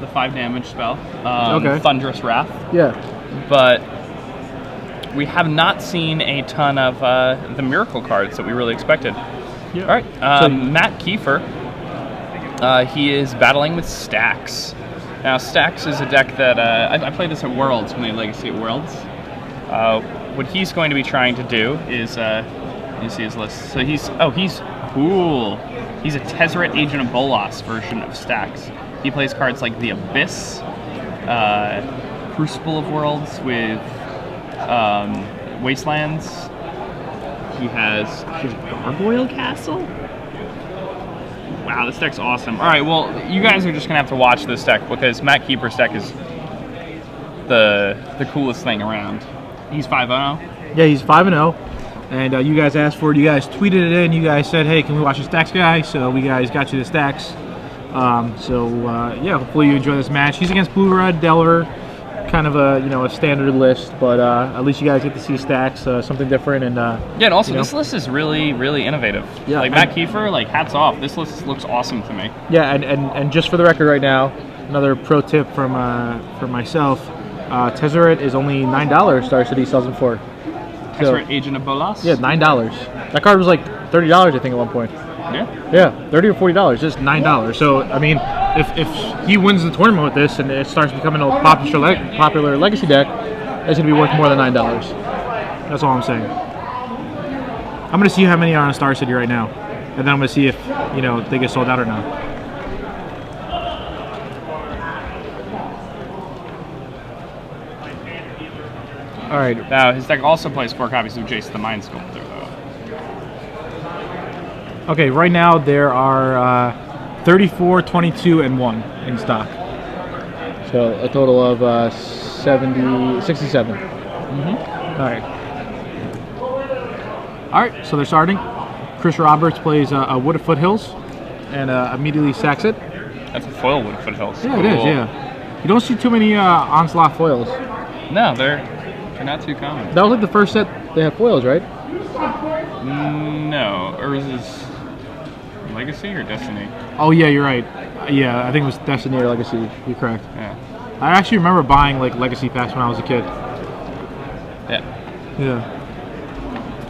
the 5 damage spell. Okay. Thunderous Wrath. Yeah. But we have not seen a ton of the Miracle cards that we really expected. Yeah. All right, Matt Keefer. He is battling with Stax. Now, Stax is a deck that I played this at Worlds, when they Legacy at Worlds. What he's going to be trying to do is, you see his list. So he's cool. He's a Tezzeret Agent of Bolas version of Stax. He plays cards like the Abyss, Crucible of Worlds with Wastelands. He has Gargoyle Castle. Wow, this deck's awesome. All right, well, you guys are just gonna have to watch this deck because Matt Keeper's deck is the coolest thing around. He's 5-0. Yeah, he's 5-0. And you guys asked for it. You guys tweeted it in. You guys said, hey, can we watch the Stacks guy? So we guys got you the Stacks. Yeah, hopefully you enjoy this match. He's against Blue Red Delver. Kind of a a standard list, but at least you guys get to see Stacks, something different. And yeah, and also this list is really, really innovative. Yeah, like Matt Keefer, like hats off. This list looks awesome to me. Yeah, and just for the record right now, another pro tip from myself. Tezzeret is only $9. Star City sells them for. Tezzeret Agent of Bolas? Yeah, $9. That card was like $30, I think, at one point. Yeah? Yeah, $30 or $40, just $9. So, I mean, if he wins the tournament with this and it starts becoming a popular legacy deck, it's going to be worth more than $9. That's all I'm saying. I'm going to see how many are on Star City right now. And then I'm going to see if, they get sold out or not. All right. Now, his deck also plays 4 copies of Jace the Mind Sculptor, though. Okay, right now there are 34, 22, and 1 in stock. So a total of 67. All right, so they're starting. Chris Roberts plays a Wood of Foothills and immediately sacks it. That's a foil Wood of Foothills. Yeah, cool. It is, yeah. You don't see too many Onslaught foils. No, they're not too common. That was like the first set they had foils, right? No, or is this Legacy or Destiny? Oh yeah, you're right. Yeah, I think it was Destiny or Legacy. You're correct. Yeah. I actually remember buying like Legacy packs when I was a kid. Yeah. Yeah.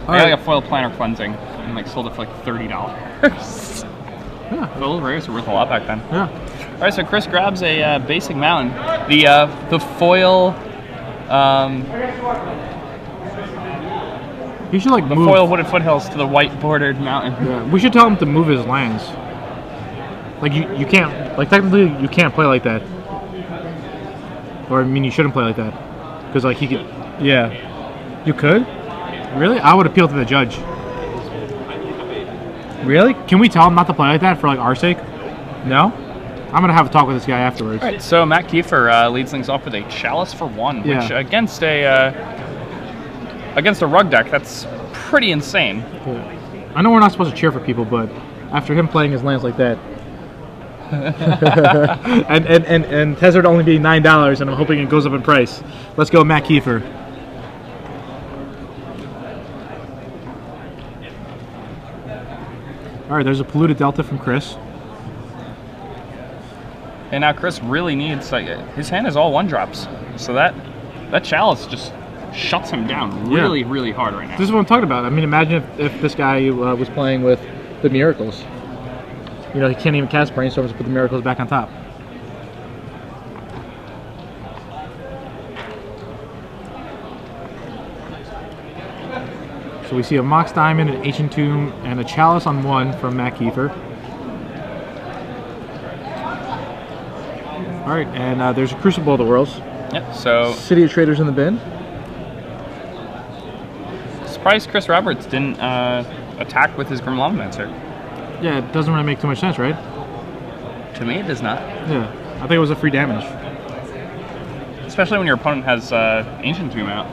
I got like a foil Planner Cleansing and like sold it for like $30. Yeah. Foil rares were worth a lot back then. Yeah. All right, so Chris grabs a basic mountain. The foil. You should like the move foil Wooded Foothills to the white bordered mountain. Yeah. We should tell him to move his lands. Like you can't, like technically you can't play like that. Or I mean you shouldn't play like that. Because like he could, yeah. You could? Really? I would appeal to the judge. Really? Can we tell him not to play like that for like our sake? No? I'm going to have a talk with this guy afterwards. All right, so Matt Keefer leads things off with a Chalice for 1, which against a rug deck, that's pretty insane. Yeah. I know we're not supposed to cheer for people, but after him playing his lands like that, and Tezzeret only being $9, and I'm hoping it goes up in price. Let's go, Matt Keefer. All right, there's a Polluted Delta from Chris. And now Chris really needs, like, his hand is all 1-drops, so that Chalice just shuts him down really, really hard right now. This is what I'm talking about. I mean, imagine if this guy was playing with the Miracles. He can't even cast Brainstorms to put the Miracles back on top. So we see a Mox Diamond, an Ancient Tomb, and a Chalice on 1 from Matt Keefer. All right, and there's a Crucible of the Worlds. Yep, so... City of Traders in the bin. Surprised Chris Roberts didn't attack with his Grim Lavamancer. Yeah, it doesn't really make too much sense, right? To me, it does not. Yeah, I think it was a free damage. Especially when your opponent has Ancient Tomb out.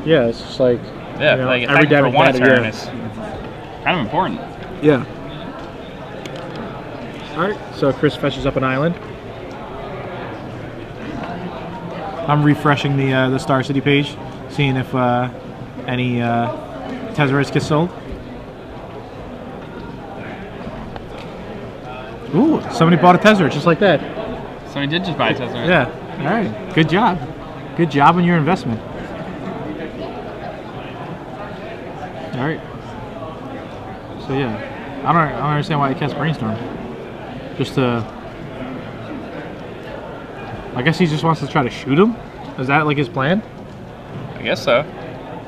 Yeah, it's just like... Yeah, like every damage for 1 turn is kind of important. Yeah. All right, so Chris fetches up an island. I'm refreshing the Star City page, seeing if any Tezzerets get sold. Ooh, somebody bought a Tezzeret just like that. So he did just buy a Tezzeret. Yeah. All right. Good job. Good job on your investment. All right. So yeah, I don't understand why he cast Brainstorm. Just to, I guess he just wants to try to shoot him. Is that like his plan? I guess so.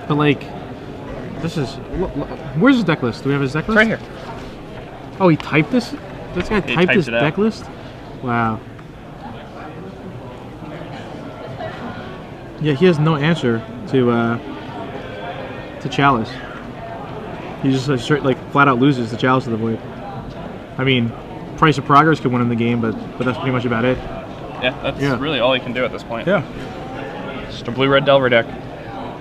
But like, this is where's his deck list? Do we have his deck list? It's right here. Oh, he typed this. This guy He typed typed his it out. deck list. Wow. Yeah, he has no answer to Chalice. He just like, straight, like flat out loses the Chalice of the Void. I mean, Price of Progress could win him the game, but that's pretty much about it. Yeah, that's really all he can do at this point. Yeah. Just a blue-red Delver deck.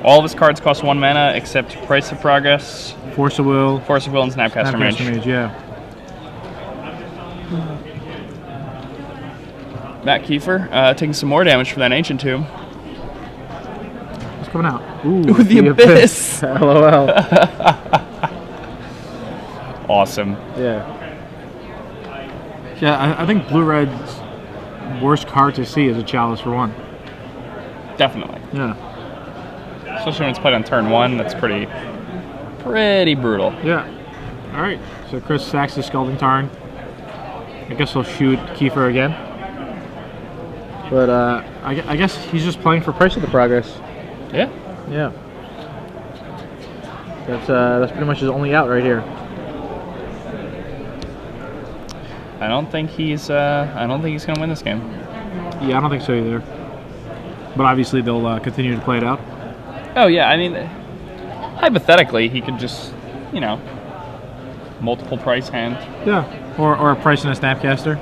All of his cards cost 1 mana except Price of Progress, Force of Will, and Snapcaster Mage. yeah. Matt Keefer taking some more damage from that Ancient Tomb. What's coming out? Ooh, the Abyss. LOL. Awesome. Yeah. Yeah, I think Blue-Red's worst card to see is a Chalice for 1. Definitely. Yeah. Especially when it's played on turn 1, that's pretty brutal. Yeah. All right. So Chris sacks the Scalding Tarn. I guess he'll shoot Keefer again. But I guess he's just playing for Price of the Progress. Yeah. Yeah. That's pretty much his only out right here. I don't think he's gonna win this game. Yeah, I don't think so either. But obviously they'll continue to play it out. Oh yeah, I mean, hypothetically he could just, multiple price hand. Yeah. Or a Price and a Snapcaster.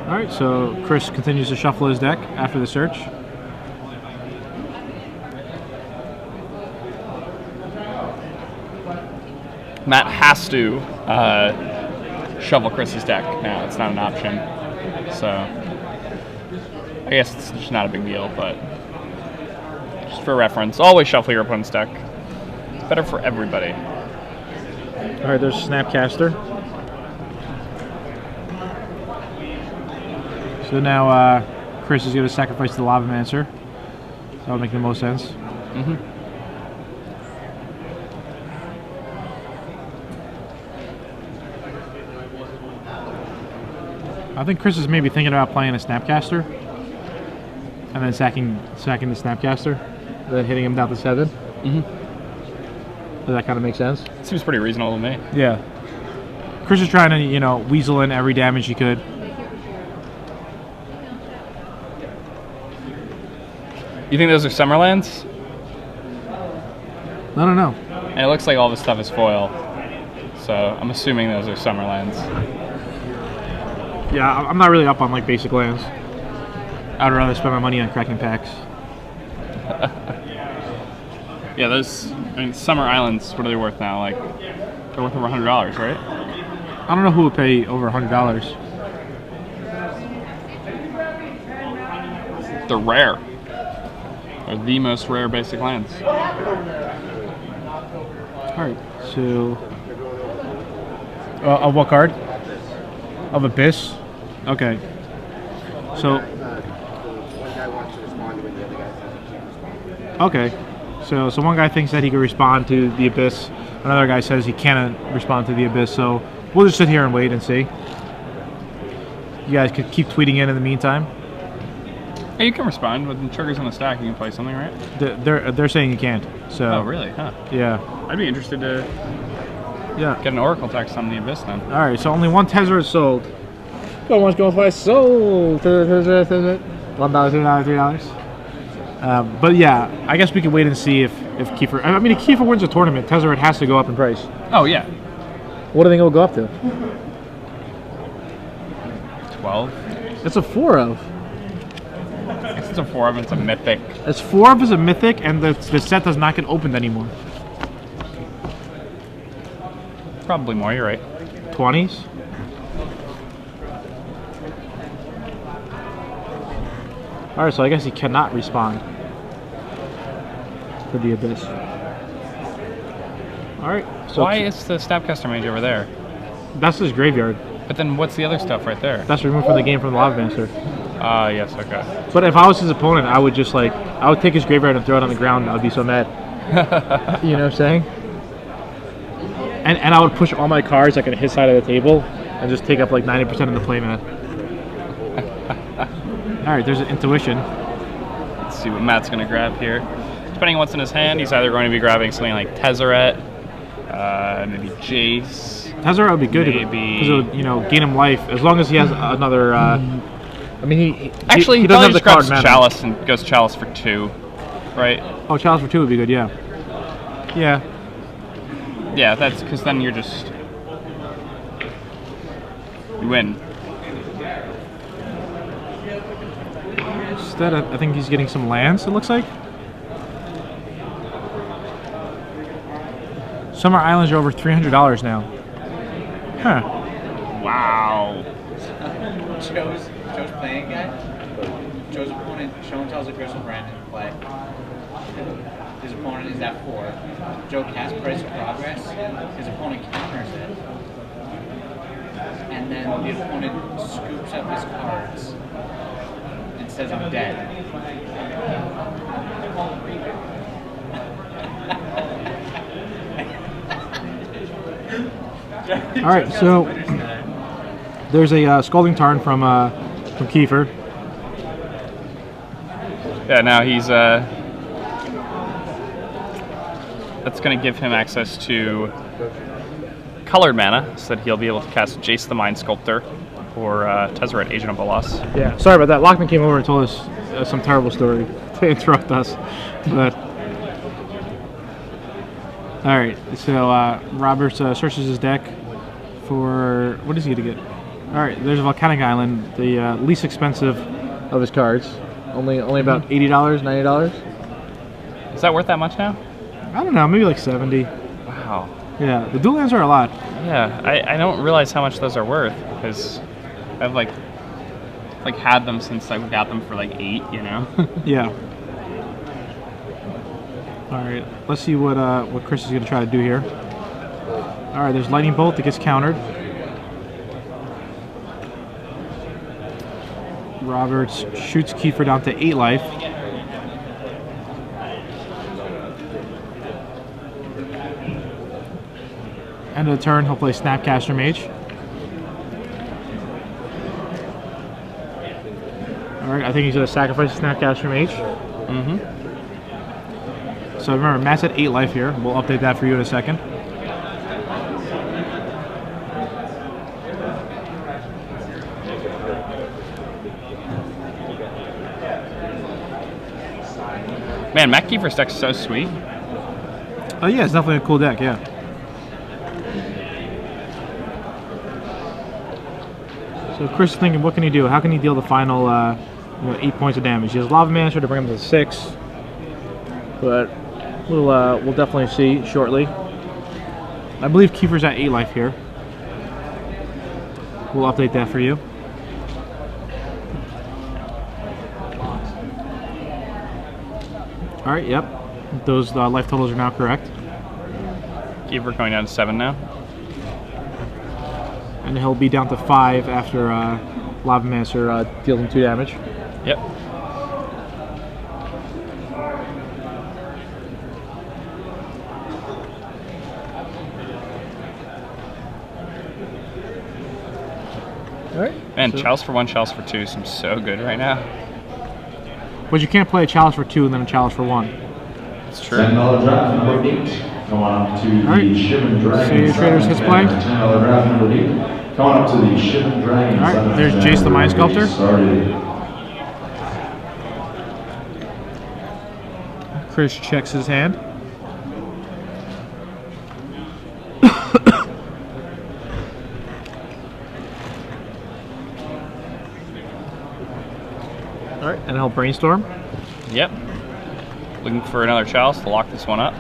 All right, so Chris continues to shuffle his deck after the search. Matt has to shovel Chris's deck now. It's not an option. So I guess it's just not a big deal, but just for reference, always shuffle your opponent's deck. It's better for everybody. All right, there's Snapcaster. So now Chris is going to sacrifice the Lavamancer. That would make the most sense. Mm-hmm. I think Chris is maybe thinking about playing a Snapcaster and then sacking the Snapcaster, then hitting him down to 7. Mm-hmm. Does that kind of make sense? Seems pretty reasonable to me. Yeah. Chris is trying to, weasel in every damage he could. You think those are Summerlands? I don't know. And it looks like all this stuff is foil. So I'm assuming those are Summerlands. Yeah, I'm not really up on like basic lands. I'd rather spend my money on cracking packs. Yeah, those, Summer Islands, what are they worth now? Like, they're worth over $100, right? I don't know who would pay over $100. They're rare. They're the most rare basic lands. Alright, so... of what card? Of Abyss? Okay. So... Okay. So one guy thinks that he can respond to the Abyss. Another guy says he cannot respond to the Abyss, so we'll just sit here and wait and see. You guys could keep tweeting in the meantime. Hey, you can respond. With the triggers on the stack, you can play something, right? They're saying you can't. So Oh, really? Huh. yeah. I'd be interested to Yeah. get an Oracle text on the Abyss then. Alright, so only one Tezzeret is sold. Go once, go twice, sold! $1, $2, $3. But yeah, I guess we can wait and see if Keefer... I mean, if Keefer wins a tournament, Tezzeret has to go up in price. Oh, yeah. What do you think it will go up to? 12? It's a 4 of. I guess it's a 4 of, it's a mythic. It's 4 of is a mythic, and the set does not get opened anymore. Probably more, you're right. 20s? Alright, so I guess he cannot respond to the Abyss. Alright, so Why is the Snapcaster Mage over there? That's his graveyard. But then what's the other stuff right there? That's removed from the game from the Lava Master. Yes, okay. But if I was his opponent, I would just like, I would take his graveyard and throw it on the ground. I would be so mad. You know what I'm saying? And I would push all my cards like on his side of the table and just take up like 90% of the playmat. All right, there's an intuition. Let's see what Matt's going to grab here. Depending on what's in his hand, he's either going to be grabbing something like Tezzeret, maybe Jace. Tezzeret would be good because it would, you know, gain him life as long as he has another. I mean, he actually doesn't have the card grabs mana. Chalice and goes Chalice for 2, right? Oh, Chalice for 2 would be good. Yeah. Yeah. Yeah, that's because then you're just you win. Instead, I think he's getting some lands. It looks like. Summer Islands are over $300 now. Huh. Wow. Joe's playing guy. Joe's opponent, show and tells aggressive Brandon to play. His opponent is at 4. Joe casts Price of Progress. His opponent counters it. And then the opponent scoops up his cards and says, I'm dead. All right, so there's a Scalding Tarn from Keefer. Yeah, now he's that's going to give him access to colored mana, so that he'll be able to cast Jace the Mind Sculptor or Tezzeret, Agent of Bolas. Yeah, sorry about that. Lockman came over and told us some terrible story to interrupt us, but. All right, so Robert searches his deck for what is he gonna get? All right, there's a Volcanic Island, the least expensive of his cards. Only about $80, $90. Is that worth that much now? I don't know, maybe like 70. Wow. Yeah, the dual lands are a lot. Yeah, I don't realize how much those are worth because I've like had them since I got them for like 8, you know. Yeah. All right, let's see what Chris is gonna try to do here. All right, there's Lightning Bolt that gets countered. Roberts shoots Keefer down to 8 life. End of the turn, he'll play Snapcaster Mage. All right, I think he's gonna sacrifice Snapcaster Mage. Mm-hmm. So remember, Matt's at 8 life here. We'll update that for you in a second. Man, Matt Keefer's deck's so sweet. Oh yeah, it's definitely a cool deck, yeah. So Chris is thinking, what can he do? How can he deal the final 8 points of damage? He has Lava Mancer to bring him to 6. But we'll definitely see shortly. I believe Keefer's at 8 life here. We'll update that for you. All right, yep. Those life totals are now correct. Keefer going down to 7 now. And he'll be down to 5 after Lava Mancer deals him 2 damage. Yep. All right. Man, so, Chalice for 1, Chalice for 2 seems so good right now. But you can't play a Chalice for 2 and then a Chalice for 1. It's true. $10 draft number 8. Come on up to the Alright. Shivan Dragon. See your traders hits play. $10 draft number 8. Come on up to the Shivan Dragon. Alright, there's Jace the Mind Sculptor. Chris checks his hand. Alright, and he'll brainstorm. Yep. Looking for another Chalice to lock this one up.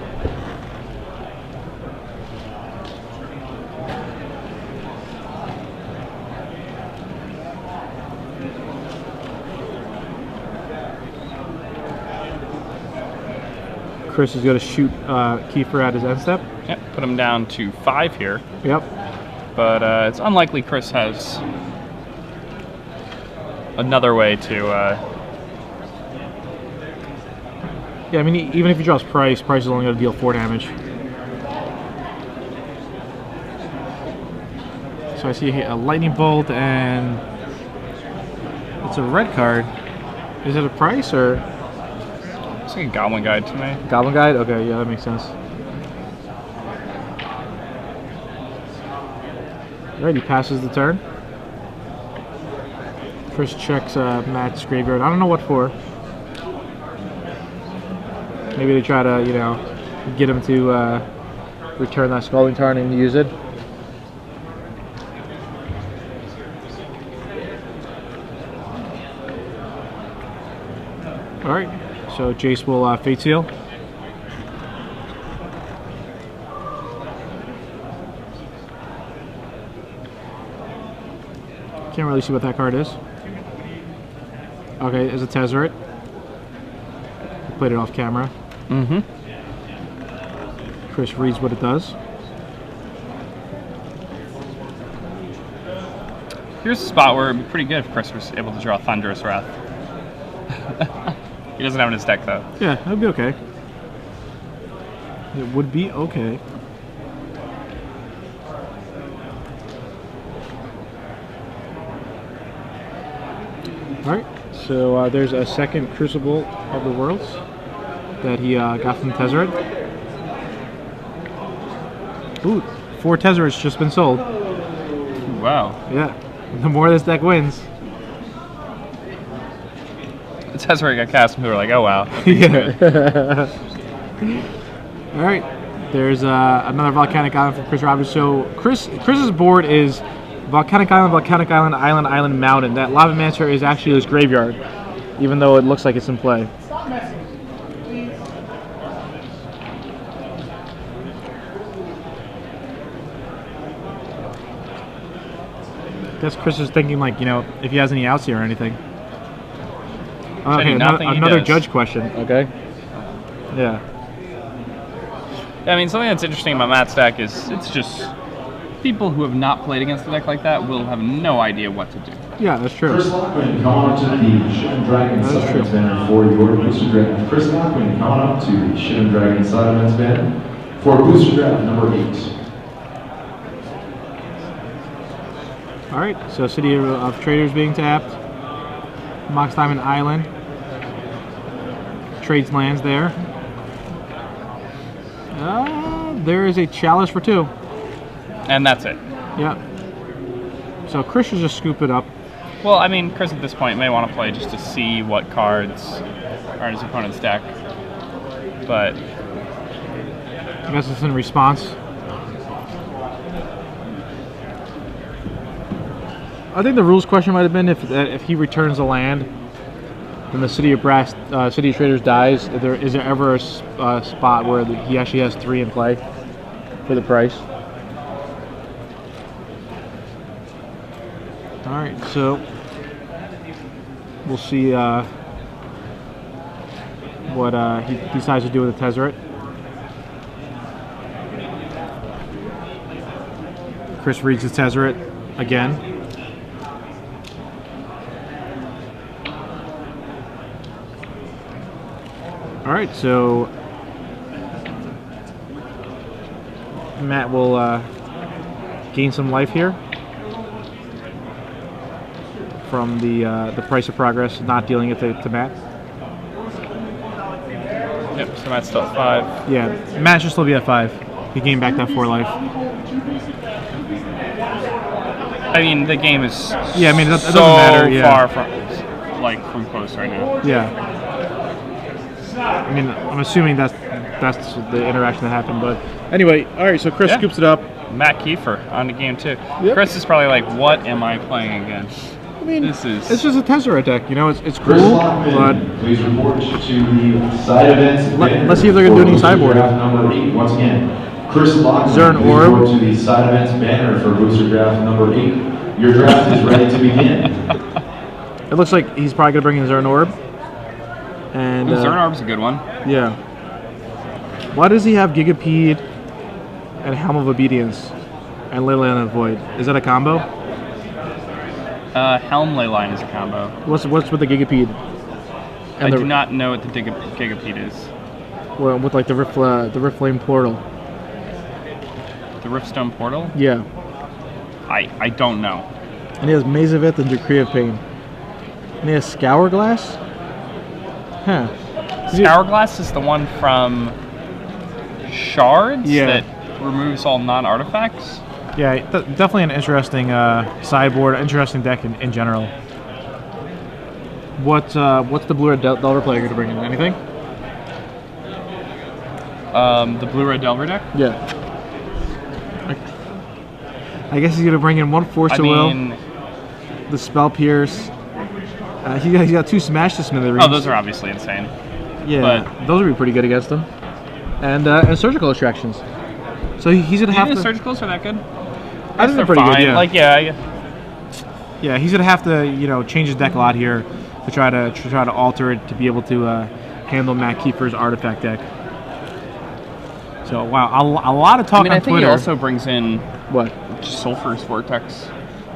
Chris is going to shoot Keefer at his end step. Yep, put him down to 5 here. Yep. but it's unlikely Chris has another way to. Yeah, I mean, even if he draws Price is only going to deal 4 damage. So I see a Lightning Bolt, and it's a red card. Is it a Price or? It's like a Goblin Guide to me. Goblin Guide? Okay, yeah, that makes sense. Alright, he passes the turn. Chris checks Matt's graveyard. I don't know what for. Maybe they try to, you know, get him to return that Scalding Tarn and use it. Alright, so Jace will Fate Seal. Can't really see what that card is. Okay, it's a Tezzeret. Played it off camera. Mm-hmm. Chris reads what it does. Here's a spot where it'd be pretty good if Chris was able to draw Thunderous Wrath. He doesn't have it in his deck, though. Yeah, that would be okay. It would be okay. Alright, so there's a second Crucible of the Worlds that he got from Tezzeret. Ooh, 4 Tezzerets just been sold. Wow. Yeah, the more this deck wins. That's where I got cast, and we were like, oh wow. Yeah. Alright, there's another Volcanic Island from Chris Roberts. So Chris's board is Volcanic Island, Island, Mountain. That Lavamancer is actually his graveyard, even though it looks like it's in play. I guess Chris is thinking, like, you know, if he has any outs here or anything. Okay, another judge question. Okay. Yeah. I mean, something that's interesting about Matt's deck is it's just people who have not played against a deck like that will have no idea what to do. Yeah, that's true. Chris Lockman, come on up to the Shivan Dragon side events banner for your booster draft. Chris Lockman, come on up to the Shivan Dragon side events banner for booster draft number 8. All right, so City of Traders being tapped. Mox Diamond Island. Trades lands there. There is a Chalice for 2. And that's it. Yeah. So Chris should just scoop it up. Well, I mean, Chris at this point may want to play just to see what cards are in his opponent's deck. But I guess it's in response. I think the rules question might have been if he returns a land, then the City of Traders dies. Is there ever a spot where he actually has 3 in play for the price? All right, so we'll see what he decides to do with the Tezzeret. Chris reads the Tezzeret again. All right, so Matt will gain some life here from the price of progress, not dealing it to Matt. yep, so Matt's still at 5. Yeah, Matt should still be at 5. He gained back that 4 life. I mean, the game is Yeah, I mean, that doesn't so matter. Yeah. far from close right now. Yeah. I mean, I'm assuming that's the interaction that happened, but anyway, all right. So Chris scoops it up. Matt Keefer on the game too. Yep. Chris is probably like, "What am I playing against?" I mean, it's just a Tezzeret deck. You know, it's Chris cool, Lockman, but please report to the side events. let's see if they're gonna do any booster sideboard. draft number 8. Once again, Chris Lockman, Zern please Orb. report to the side events banner for booster draft number 8. Your draft is ready to begin. it looks like he's probably gonna bring in Zern Orb. And Zern Orb's a good one. yeah. Why does he have Gigapede and Helm of Obedience and Leyline of Void. Is that a combo? Helm Leyline is a combo. What's with the Gigapede? I do not know what the Gigapede is. Well, with like the Riftflame portal. The Riftstone portal? Yeah. I don't know. And he has Maze of Ith and Decree of Pain. And he has Scour Glass? Huh. Scourglass is the one from Shards Yeah. that removes all non-artifacts? Yeah, definitely an interesting sideboard, interesting deck in general. What's the Blue-Red Delver player going to bring in? Anything? The Blue-Red Delver deck? Yeah. I guess he's going to bring in one Force of Will, the Spell Pierce. He's got 2 Smash to Smithereens. Oh, those are obviously insane. Yeah, but those would be pretty good against him. And Surgical Extractions. So he's going to have to... the surgicals are that good? I think they're They're pretty fine. good, yeah. Like, yeah. Yeah, he's going to have to, change his deck a lot here to try to alter it to be able to handle Matt Keefer's artifact deck. So, wow, a lot of talk on I think Twitter. he also brings in What? Sulfur's Vortex.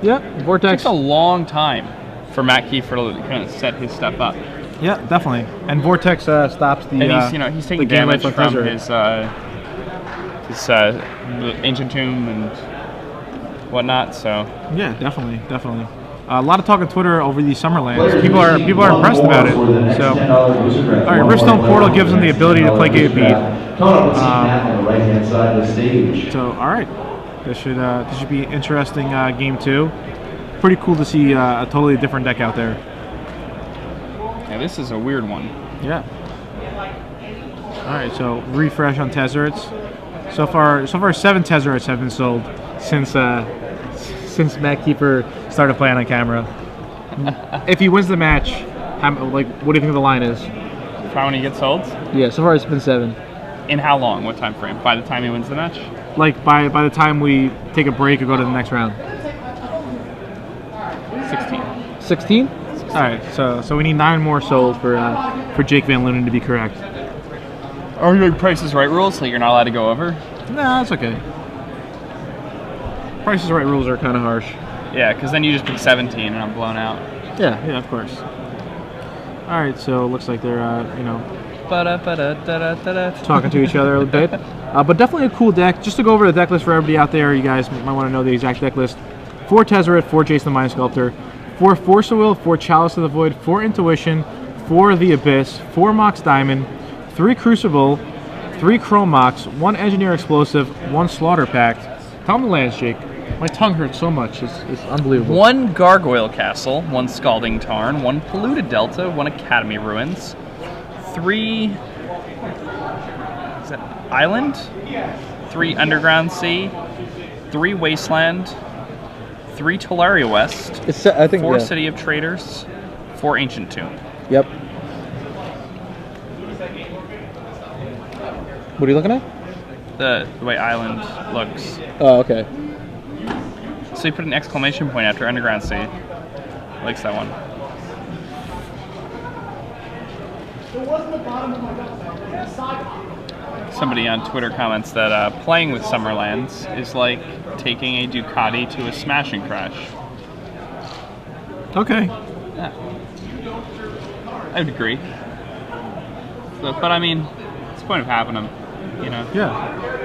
Yeah, It Vortex. takes a long time for Matt Kiefer to kind of set his stuff up. Yeah, definitely. And Vortex stops the. And he's taking the game damage life from Tezzeret. his Ancient Tomb and whatnot. So Yeah, definitely. A lot of talk on Twitter over these Summerlands. People are impressed about it. So, all right, Riftstone Portal gives them the ability to play Gigapede. So, all right, this should be interesting game 2. Pretty cool to see a totally different deck out there. yeah, this is a weird one. Yeah. All right, so refresh on Tezzerets. So far 7 Tezzerets have been sold since Matt Keefer started playing on camera. If he wins the match, what do you think the line is? How many get sold? Yeah, so far it's been 7. In how long? What time frame? By the time he wins the match? Like by the time we take a break or go to the next round. 16. 16? All right, so we need 9 more sold for Jake Van Lunen to be correct. Are you like Price is Right rules, so you're not allowed to go over? Nah, that's okay. Price is Right rules are kind of harsh. Yeah, because then you just pick 17 and I'm blown out. Yeah, of course. All right, so it looks like they're talking to each other a little bit. But definitely a cool deck. Just to go over the deck list for everybody out there, you guys might want to know the exact deck list. 4 Tezzeret, 4 Jason the Mind Sculptor, 4 Force of Will, 4 Chalice of the Void, 4 Intuition, 4 The Abyss, 4 Mox Diamond, 3 Crucible, 3 Chrome Mox, 1 Engineer Explosive, 1 Slaughter Pact. Tell me the lands, Jake. My tongue hurts so much. It's unbelievable. 1 Gargoyle Castle, 1 Scalding Tarn, 1 Polluted Delta, 1 Academy Ruins, 3 Island, 3 Underground Sea, 3 Wasteland, 3 Tolaria West, I think 4 City of Traders, 4 Ancient Tomb. Yep. What are you looking at? The way Island looks. Oh, okay. So you put an exclamation point after Underground Sea. Likes that one. Somebody on Twitter comments that playing with Summerlands is like taking a Ducati to a smash and crash. Okay. Yeah. I would agree. So, but I mean, it's the point of having them, Yeah.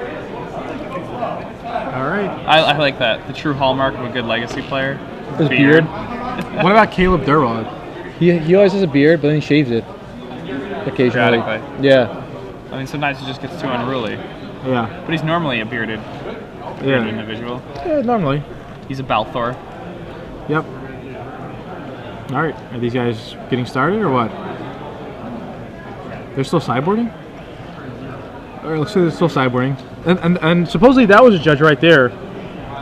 All right. I like that. The true hallmark of a good legacy player. His beard. What about Caleb Durrod? He always has a beard, but then he shaves it occasionally. Periodically. Yeah. I mean, sometimes he just gets too unruly. Yeah. But he's normally a bearded individual. Yeah, normally. He's a Balthor. Yep. All right. Are these guys getting started or what? They're still sideboarding? All right, looks like they're still sideboarding. And supposedly that was a judge right there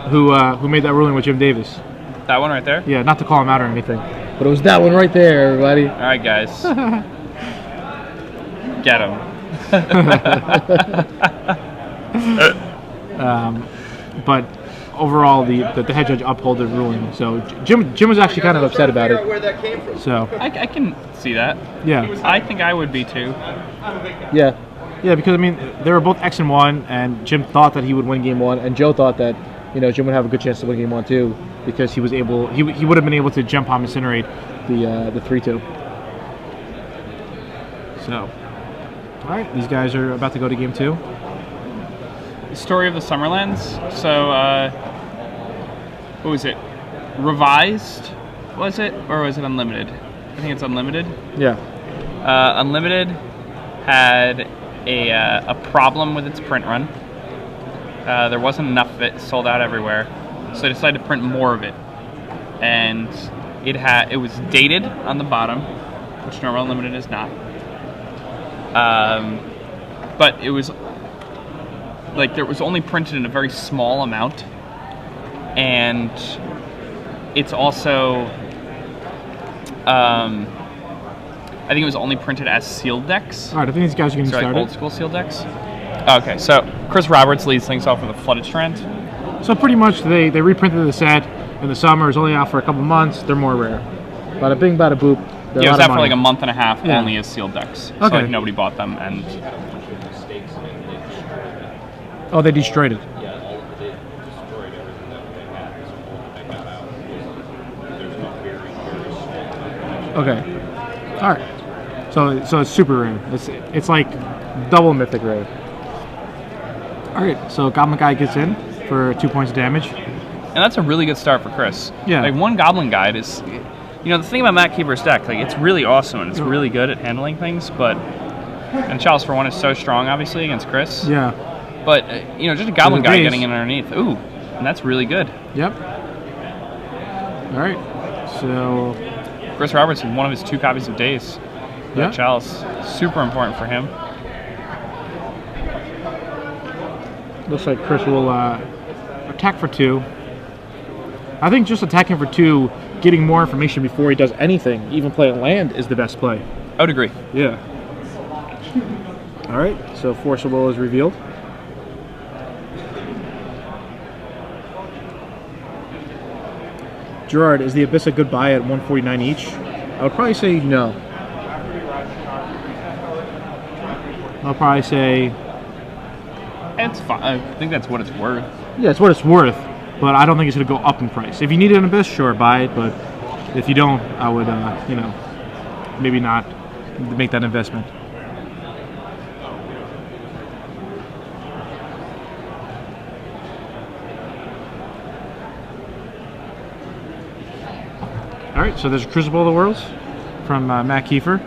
who made that ruling with Jim Davis. That one right there? Yeah, not to call him out or anything. But it was that one right there, everybody. All right, guys. Get him. But overall, the head judge upheld the ruling. So Jim was actually kind of upset about it. Where that came from. So I can see that. Yeah. I think I would be too. Yeah, because I mean they were both X and 1, and Jim thought that he would win game 1, and Joe thought that you know, Jim would have a good chance to win game 1 too, because he was able, he would have been able to Gem Palm Incinerate the 3-2. So, all right, these guys are about to go to game 2. Story of the Summerlands. So, what was it? Revised, was it? Or was it Unlimited? I think it's Unlimited. Yeah. Unlimited had a problem with its print run. There wasn't enough of it, sold out everywhere. So they decided to print more of it. And it was dated on the bottom, which normal Unlimited is not. But it was like it was only printed in a very small amount, and it's also I think it was only printed as sealed decks. All right, I think these guys are getting So like started. old school sealed decks. Okay, so Chris Roberts leads things off with a Flooded Strand. So pretty much they reprinted the set in the summer. It's only out for a couple months. They're more rare. Bada bing, bada boop. Yeah, it was out for like a month and a half, Yeah. only as sealed decks. So Okay. like nobody bought them, and Oh, they destroyed it. Okay. All right. So it's super rare. It's like double mythic rare. All right. So Goblin Guy gets in for 2 points of damage. and that's a really good start for Chris. Yeah. Like one Goblin Guide is, you know, the thing about Matt Keefer's deck, like it's really awesome and it's really good at handling things, but and Chalice for one is so strong, obviously, against Chris. Yeah. But you know, just a Goblin There's a Guy base. getting in underneath, ooh, and that's really good. Yep. All right. So Chris Roberts is one of his 2 copies of Days. Yeah. Chalice, super important for him. looks like Chris will attack for 2. I think just attacking for 2, getting more information before he does anything, even playing land, is the best play. I would agree. Yeah. All right. So Force of Will is revealed. Gerard, is the Abyss a good buy at 149 each? I would probably say no. I'll probably say, It's fine. I think that's what it's worth. yeah, it's what it's worth, but I don't think it's going to go up in price. If you need an Abyss, sure, buy it, but if you don't, I would, you know, maybe not make that investment. All right, so there's a Crucible of the Worlds from Matt Keefer,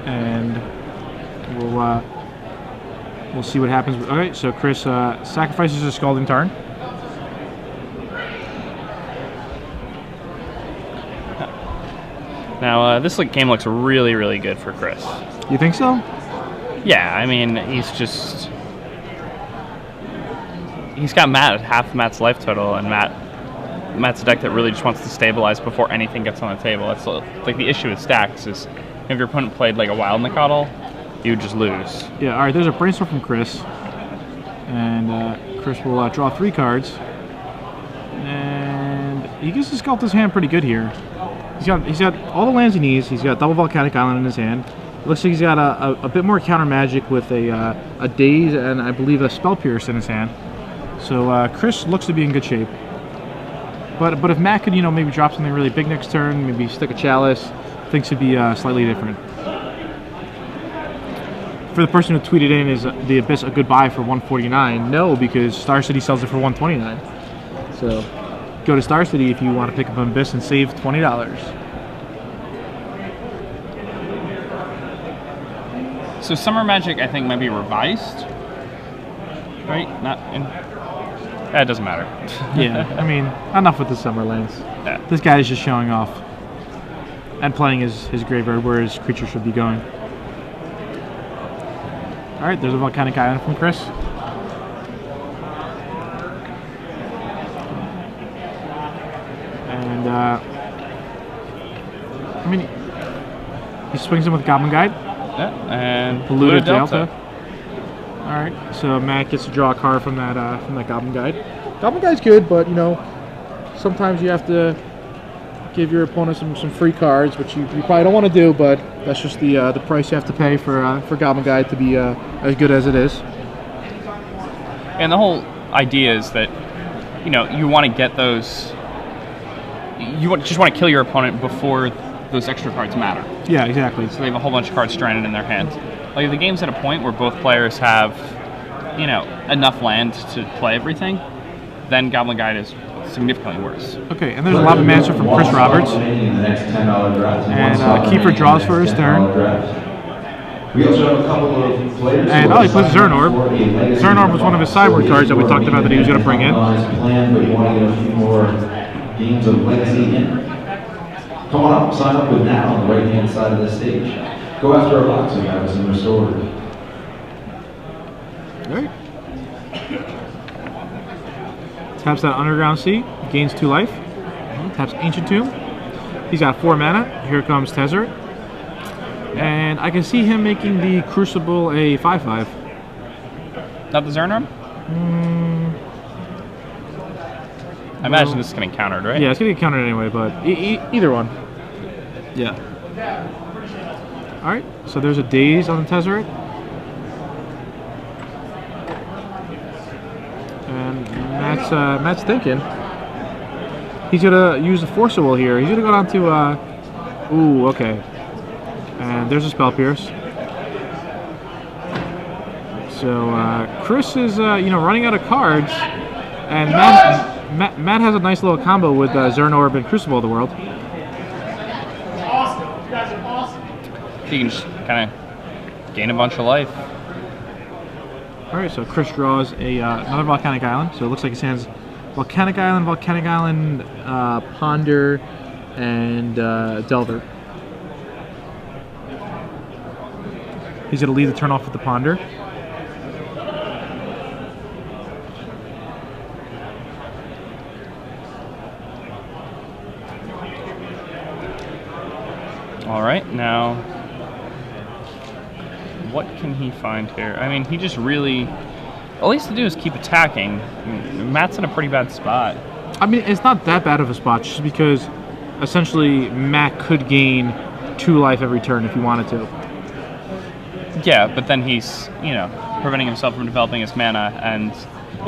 and we'll see what happens. Okay, so Chris sacrifices a Scalding Tarn. Now, this game looks really, really good for Chris. You think so? Yeah, I mean, he's got Matt at half Matt's life total, and Matt's a deck that really just wants to stabilize before anything gets on the table. That's like the issue with stacks is if your opponent played like a Wild Nicodle, you would just lose. Yeah, all right, there's a Brainstorm from Chris. And Chris will draw 3 cards. And he gets to sculpt his hand pretty good here. He's got all the lands he needs. He's got double Volcanic Island in his hand. Looks like he's got a bit more counter magic with a Daze and I believe a Spell Pierce in his hand. So Chris looks to be in good shape. But if Matt could, you know, maybe drop something really big next turn, maybe stick a Chalice, things would be slightly different. For the person who tweeted in, is the Abyss a good buy for 149? No, because Star City sells it for 129. So go to Star City if you want to pick up an Abyss and save $20. So Summer Magic, I think, might be revised, right? Not in. It doesn't matter. Yeah, I mean, enough with the Summerlands. Yeah. This guy is just showing off and playing his graveyard where his creature should be going. All right, there's a Volcanic Island from Chris. And, I mean, he swings in with Goblin Guide. Yeah, and Polluted Delta. All right, so Matt gets to draw a card from that Goblin Guide. Goblin Guide's good, but you know, sometimes you have to give your opponent some free cards, which you probably don't want to do, but that's just the price you have to pay for Goblin Guide to be as good as it is. And the whole idea is that, you want to get those. Just want to kill your opponent before those extra cards matter. Yeah, exactly. So they have a whole bunch of cards stranded in their hand. Like if the game's at a point where both players have, enough land to play everything, then Goblin Guide is significantly worse. Okay, and there's a Lava Mancer from Chris Roberts. And Keefer draws for his turn. We also have a couple of players. And he plays Zernorb. Zernorb was one of his sideboard cards that we talked about that he was going to bring in. But you want to get a few more games of legacy in. Come on up, sign up with Nat on the right-hand side of the stage. Go after our box and have us in restored. All right. Taps that Underground Sea, gains 2 life. Taps Ancient Tomb. He's got 4 mana. Here comes Tezzeret. And I can see him making the Crucible a 5/5. Not the Zernorb? I imagine this is getting countered, right? Yeah, it's going to get countered anyway, but either one. Yeah. All right, so there's a Daze on the Tezzeret. And Matt's thinking. He's going to use the Force of Will here. He's going to go down to... ooh, okay. And there's a Spell Pierce. So Chris is, running out of cards. And Matt has a nice little combo with Zernorb and Crucible of the World. Awesome. You guys are awesome. You can just kind of gain a bunch of life. All right, so Chris draws another Volcanic Island. So it looks like he hands Volcanic Island, Ponder, and Delver. He's going to lead the turn off with the Ponder. All right, now what can he find here? I mean, he just really... All he has to do is keep attacking. Matt's in a pretty bad spot. I mean, it's not that bad of a spot, just because essentially Matt could gain 2 life every turn if he wanted to. Yeah, but then he's, preventing himself from developing his mana, and,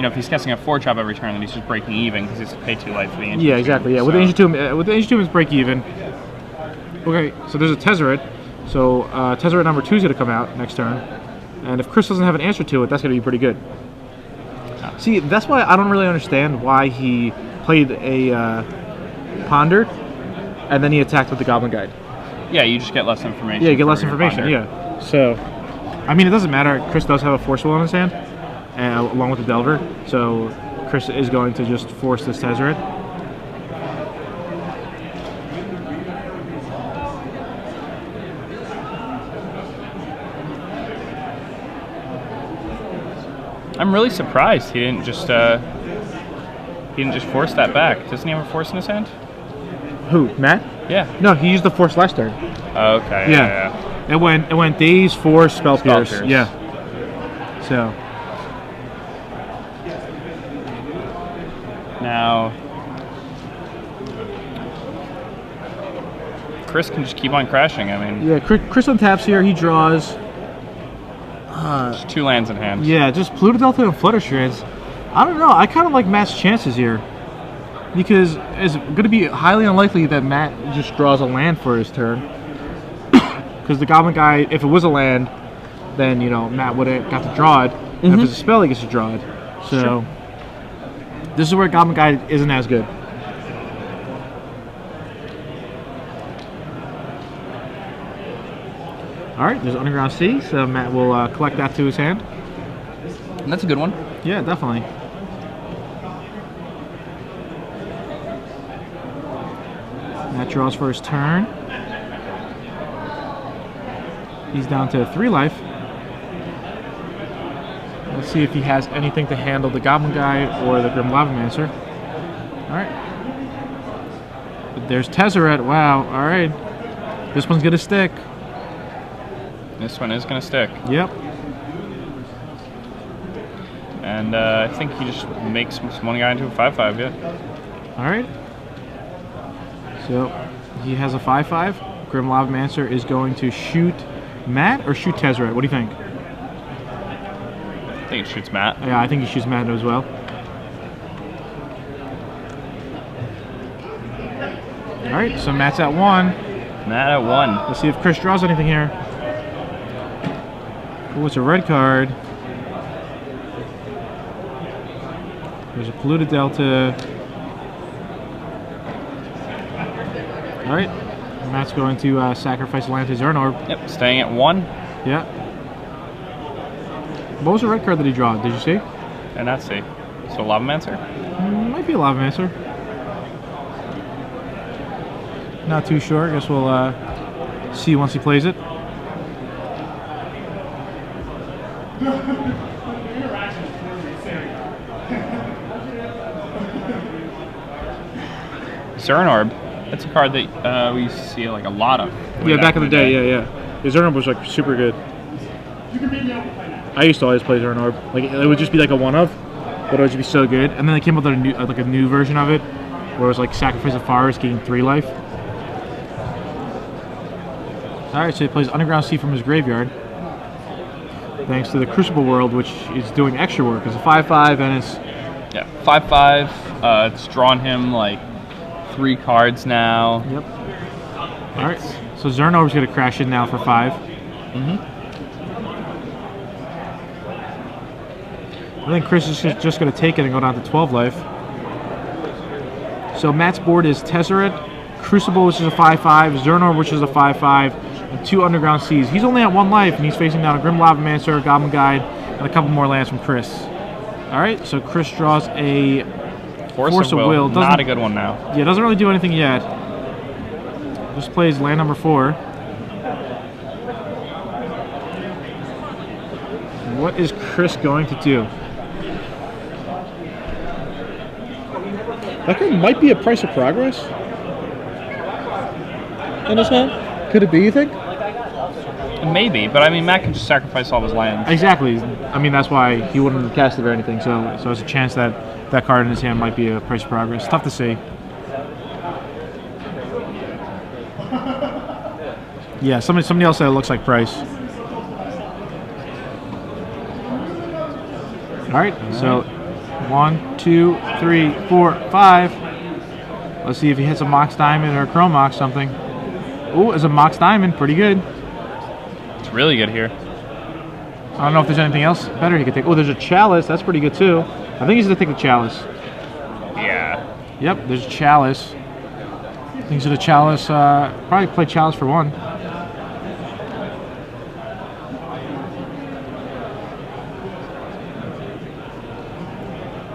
if he's casting a 4-drop every turn, then he's just breaking even because he has to pay 2 life for the Ancient Tomb. Yeah, exactly. Yeah, so. with the Ancient Tomb, it's break even. Okay, so there's a Tezzeret. So Tezzeret number 2 is going to come out next turn, and if Chris doesn't have an answer to it, that's going to be pretty good. See, that's why I don't really understand why he played a Ponder, and then he attacked with the Goblin Guide. Yeah, you just get less information. Yeah, you get less for your information. Ponder. Yeah. So, I mean, it doesn't matter. Chris does have a Force Will in his hand, along with the Delver. So Chris is going to just force this Tezzeret. I'm really surprised he didn't just force that back. Doesn't he have a force in his hand? Who? Matt? Yeah. No, he used the Force last turn. Okay. Yeah. It went Daze, Force, Spell Pierce. Yeah. So now Chris can just keep on crashing. I mean, yeah, Chris untaps here. He draws. just 2 lands in hand. Yeah, just Pluto Delta and Flutterstrands. I don't know. I kind of like Matt's chances here, because it's going to be highly unlikely that Matt just draws a land for his turn. Because the Goblin Guy, if it was a land, then Matt would have got to draw it. And if it's a spell, he gets to draw it. So this is where Goblin Guy isn't as good. All right, there's Underground Sea, so Matt will collect that to his hand. And that's a good one. Yeah, definitely. Matt draws for his turn. He's down to 3 life. Let's see if he has anything to handle the Goblin Guy or the Grim Lavamancer. Alright. But there's Tezzeret. Wow, alright. This one's gonna stick. This one is gonna stick. Yep. And I think he just makes one guy into a 5/5. Yeah. Alright. So he has a 5/5. Grim Lavamancer is going to shoot Matt or shoot Tezzeret? What do you think? I think it shoots Matt. Yeah, I think he shoots Matt as well. All right, so Matt's at 1. Matt at 1. Let's see if Chris draws anything here. Oh, it's a red card. There's a polluted delta. All right, Matt's going to sacrifice land to Zernorb. Yep, staying at 1. Yeah. What was the red card that he drew? Did you see? And that's see. So Lavamancer? Might be a Lavamancer. Not too sure. I guess we'll see once he plays it. Zernorb. That's a card that we used to see like a lot of. Yeah, back in the day. Yeah. Zernorb was like super good. I used to always play Zernorb. Like it would just be like a one of, but it would just be so good. And then they came up with a new version of it, where it was like sacrifice a forest, gain 3 life. All right, so he plays Underground Sea from his graveyard, thanks to the Crucible World, which is doing extra work. It's a 5/5 and it's 5/5. It's drawn him like 3 cards now. Yep. All right, so Zernorb's gonna crash in now for 5. I think Chris is just going to take it and go down to 12 life. So Matt's board is Tezzeret, Crucible, which is a 5/5, Zernorb, which is a 5/5, and 2 Underground Seas. He's only at 1 life, and he's facing down a Grim Lavamancer, a Goblin Guide, and a couple more lands from Chris. All right, so Chris draws a Force of Will. Not a good one now. Yeah, doesn't really do anything yet. Just plays land number 4. What is Chris going to do? That card might be a Price of Progress in his hand. Could it be, you think? Maybe, but I mean, Matt can just sacrifice all his lands. Exactly. I mean, that's why he wouldn't cast it or anything. So there's a chance that that card in his hand might be a Price of Progress. Tough to see. Yeah, somebody else said it looks like Price. All right, so 1, 2, 3, 4, 5. Let's see if he hits a Mox Diamond or a Chrome Mox something. Ooh, it's a Mox Diamond, pretty good. It's really good here. I don't know if there's anything else better he could take. Oh, there's a Chalice, that's pretty good too. I think he's gonna take the Chalice. Yeah. Yep, there's a Chalice. I think he's gonna Chalice, probably play Chalice for 1.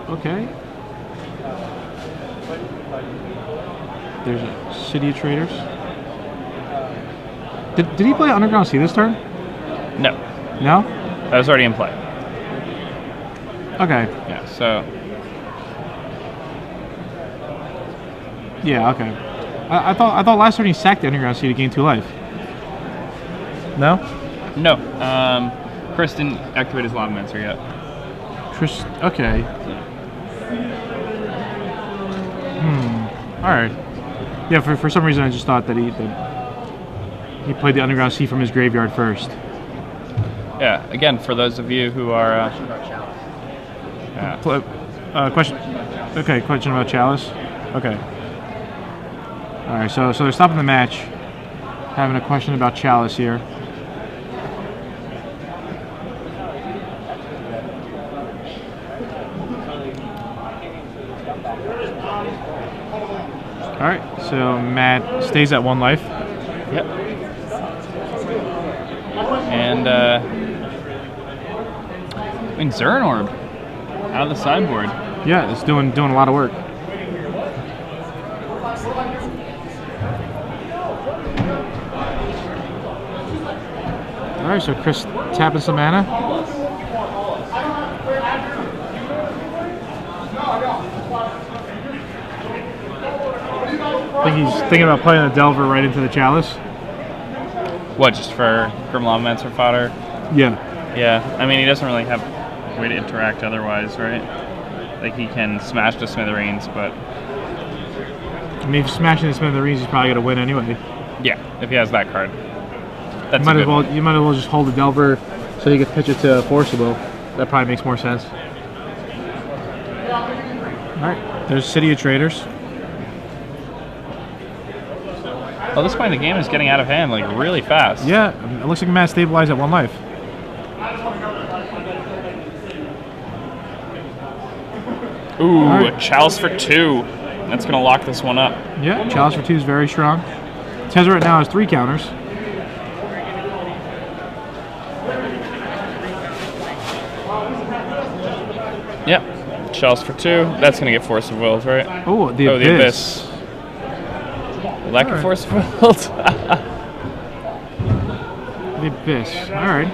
Okay. There's a City of Traders. Did he play Underground Sea this turn? No. No? That was already in play. Okay. Yeah, so... Yeah, okay. I thought last turn he sacked the Underground Sea to gain 2 life. No? No. Chris didn't activate his Lavamancer yet. Chris, okay. Alright. Yeah, for some reason I just thought that he played the Underground Sea from his graveyard first. Yeah, again, for those of you who are... Question about Chalice? Okay. Alright, so they're stopping the match. Having a question about Chalice here. Alright, so Matt stays at 1 life. Yep. And, I mean, Zernorb out of the sideboard. Yeah, it's doing a lot of work. Alright, so Chris tapping some mana. I think he's thinking about playing the Delver right into the Chalice. What, just for Grim Lavamancer fodder? Yeah. Yeah, I mean, he doesn't really have a way to interact otherwise, right? Like, he can smash to smithereens, but... I mean, if he's smashing the smithereens, he's probably going to win anyway. Yeah, if he has that card. That's you might as well just hold the Delver so you can pitch it to Forcible. That probably makes more sense. Alright, there's City of Traders. Well, this point, the game is getting out of hand, like, really fast. Yeah, it looks like Matt stabilized at 1 life. Ooh, right. a chalice for 2. That's going to lock this one up. Yeah, chalice for 2 is very strong. Tezzeret now has 3 counters. Yep. Chalice for 2. That's going to get Force of Wills, right? Oh, the Oh, Abyss. the Abyss. Lack of Alright. Force of Wills. The Abyss. All right.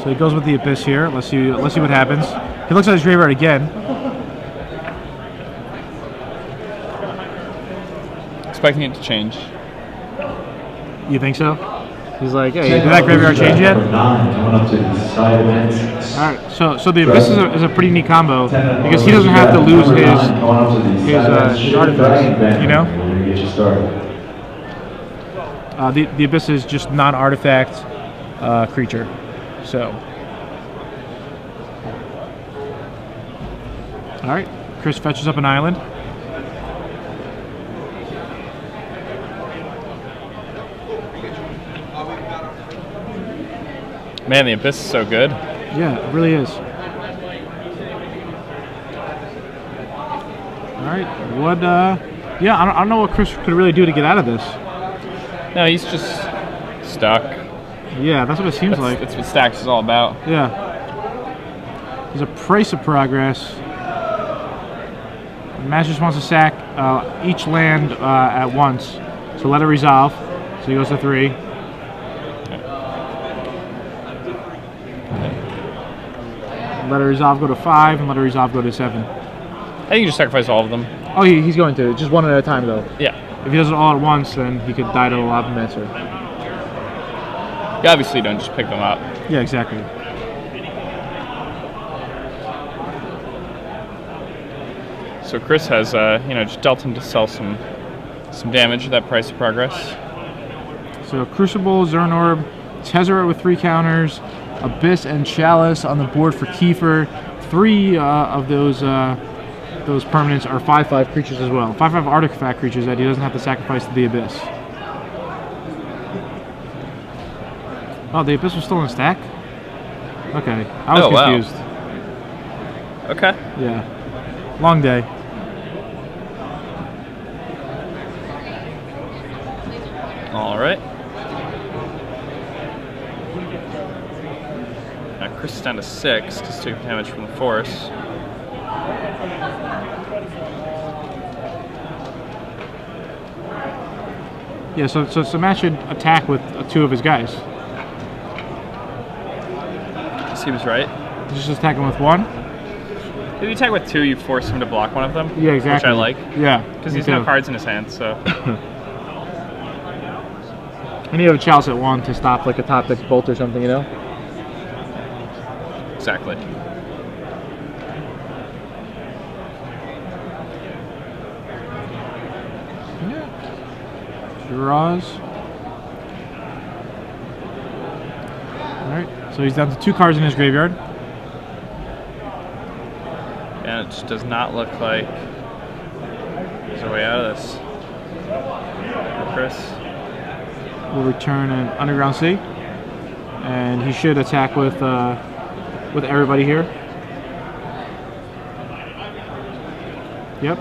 So he goes with the Abyss here. Let's see what happens. He looks at his graveyard again. Expecting it to change. You think so? He's like, hey, did that graveyard change yet? Number 9 coming up to the side events. All right. So the Abyss is a pretty neat combo because he doesn't have to lose his artifacts. You know. We're gonna get you started. The Abyss is just non-artifact creature. So. All right. Chris fetches up an island. Man, the Abyss is so good. Yeah, it really is. All right. What? Yeah, I don't know what Chris could really do to get out of this. No, he's just stuck. Yeah, that's what it seems like. That's what Stacks is all about. Yeah. There's a Price of Progress. Matt just wants to sack each land at once. So let it resolve. So he goes to 3. Let it resolve, go to 5, and let it resolve, go to 7. I think you just sacrifice all of them. Oh, he's going to. Just one at a time, though. Yeah. If he does it all at once, then he could die to the Lavamancer. You obviously don't just pick them up. Yeah, exactly. So Chris has, just dealt him to sell some damage at that Price of Progress. So Crucible, Zernorb, Tezzeret with 3 counters, Abyss and Chalice on the board for Keefer. 3 of those permanents are 5/5 creatures as well. 5/5 artifact creatures that he doesn't have to sacrifice to the Abyss. Oh, the Abyss was still in the stack? Okay, I was confused. Wow. Okay. Yeah, long day. All right. Now Chris is down to 6 because took damage from the Force. Yeah, so Matt should attack with 2 of his guys. Seems right. Just attacking with 1. If you attack with 2, you force him to block one of them. Yeah, exactly. Which I like. Yeah, Because me he's no too. cards in his hand, so. And you have a Chalice at 1 to stop like a top deck bolt or something, you know? Exactly. Draws. Alright, so he's down to 2 cards in his graveyard. And it just does not look like there's a way out of this. Chris. Will return an Underground Sea. And he should attack with everybody here. Yep.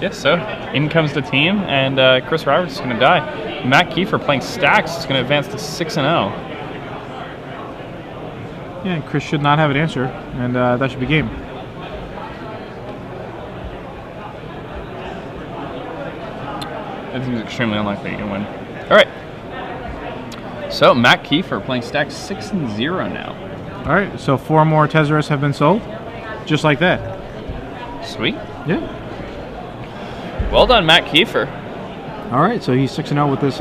Yes, so in comes the team, and Chris Roberts is going to die. Matt Keefer playing Stacks is going to advance to 6-0. Yeah, and Chris should not have an answer, and that should be game. I think it's extremely unlikely you can win. All right. So Matt Keefer playing Stacks 6-0 now. All right, so 4 more Tezzerets have been sold, just like that. Sweet. Yeah. Well done, Matt Keefer. All right, so he's 6-0 with this